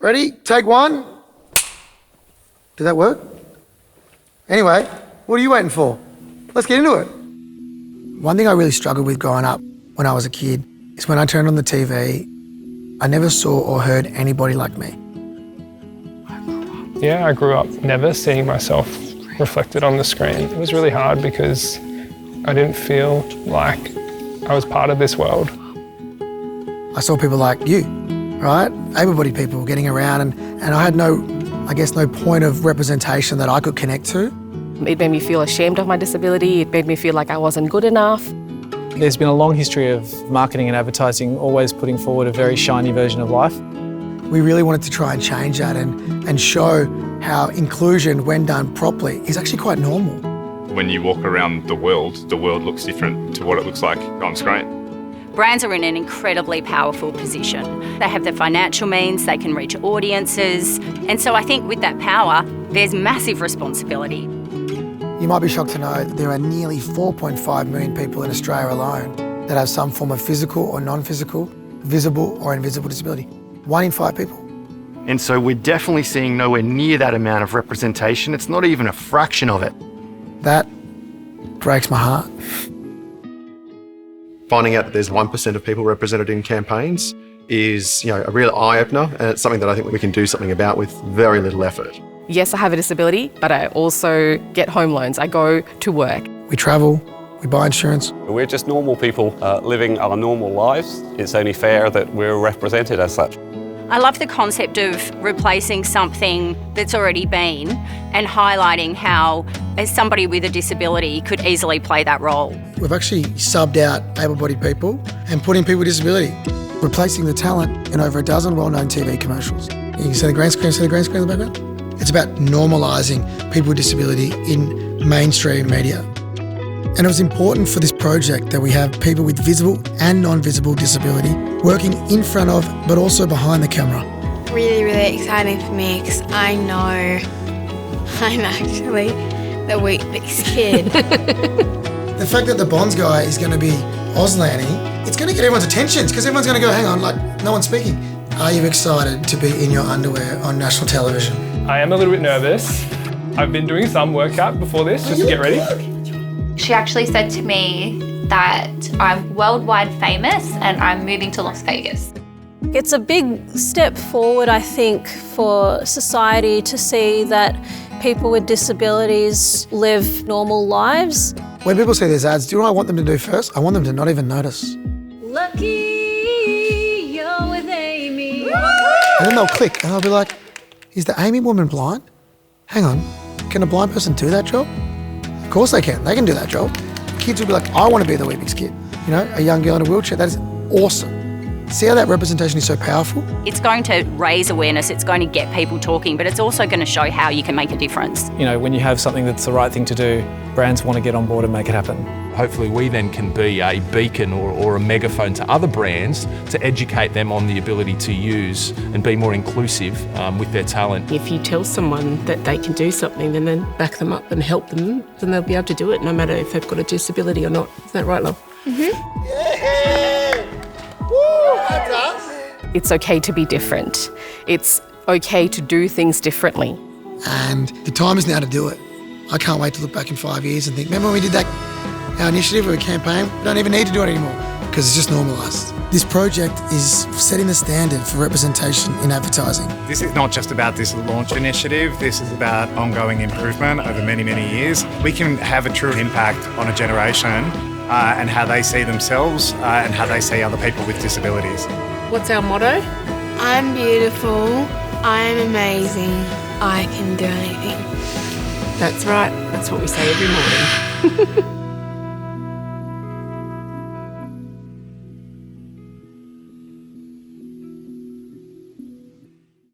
Ready? Take one. Did that work? Anyway, what are you waiting for? Let's get into it. One thing I really struggled with growing up when I was a kid is when I turned on the TV, I never saw or heard anybody like me. Yeah, I grew up never seeing myself reflected on the screen. It was really hard because I didn't feel like I was part of this world. I saw people like you, right? Able-bodied people getting around and I had no point of representation that I could connect to. It made me feel ashamed of my disability. It made me feel like I wasn't good enough. There's been a long history of marketing and advertising always putting forward a very shiny version of life. We really wanted to try and change that and show how inclusion, when done properly, is actually quite normal. When you walk around the world looks different to what it looks like on screen. Brands are in an incredibly powerful position. They have the financial means, they can reach audiences, and so I think with that power, there's massive responsibility. You might be shocked to know that there are nearly 4.5 million people in Australia alone that have some form of physical or non-physical, visible or invisible disability. 1 in 5 people. And so we're definitely seeing nowhere near that amount of representation. It's not even a fraction of it. That breaks my heart. Finding out that there's 1% of people represented in campaigns is, a real eye-opener, and it's something that I think we can do something about with very little effort. Yes, I have a disability, but I also get home loans. I go to work. We travel, we buy insurance. We're just normal people living our normal lives. It's only fair that we're represented as such. I love the concept of replacing something that's already been and highlighting how, as somebody with a disability, could easily play that role. We've actually subbed out able-bodied people and put in people with disability, replacing the talent in over a dozen well-known TV commercials. You can see the green screen in the background? It's about normalising people with disability in mainstream media. And it was important for this project that we have people with visible and non-visible disability working in front of, but also behind the camera. Really, really exciting for me because I know I'm actually the weakest kid. The fact that the Bonds guy is going to be Auslanny, it's going to get everyone's attention because everyone's going to go, hang on, like, no one's speaking. Are you excited to be in your underwear on national television? I am a little bit nervous. I've been doing some workout before this just to get ready. She actually said to me that I'm worldwide famous and I'm moving to Las Vegas. It's a big step forward, I think, for society to see that people with disabilities live normal lives. When people see these ads, do you know what I want them to do first? I want them to not even notice. Lucky you're with Amy. And then they'll click and they'll be like, is the Amy woman blind? Hang on, can a blind person do that job? Of course they can do that job. Kids will be like, I want to be the Weebies kid. A young girl in a wheelchair, that is awesome. See how that representation is so powerful? It's going to raise awareness, it's going to get people talking, but it's also going to show how you can make a difference. When you have something that's the right thing to do, brands want to get on board and make it happen. Hopefully we then can be a beacon or a megaphone to other brands to educate them on the ability to use and be more inclusive with their talent. If you tell someone that they can do something and then back them up and help them, then they'll be able to do it no matter if they've got a disability or not. Isn't that right, love? Mm-hmm. Yeah! Woo! That's us! It's okay to be different. It's okay to do things differently. And the time is now to do it. I can't wait to look back in 5 years and think, remember when we did our initiative or a campaign? We don't even need to do it anymore because it's just normalised. This project is setting the standard for representation in advertising. This is not just about this launch initiative, this is about ongoing improvement over many, many years. We can have a true impact on a generation and how they see themselves and how they see other people with disabilities. What's our motto? I'm beautiful, I'm amazing, I can do anything. That's right, that's what we say every morning.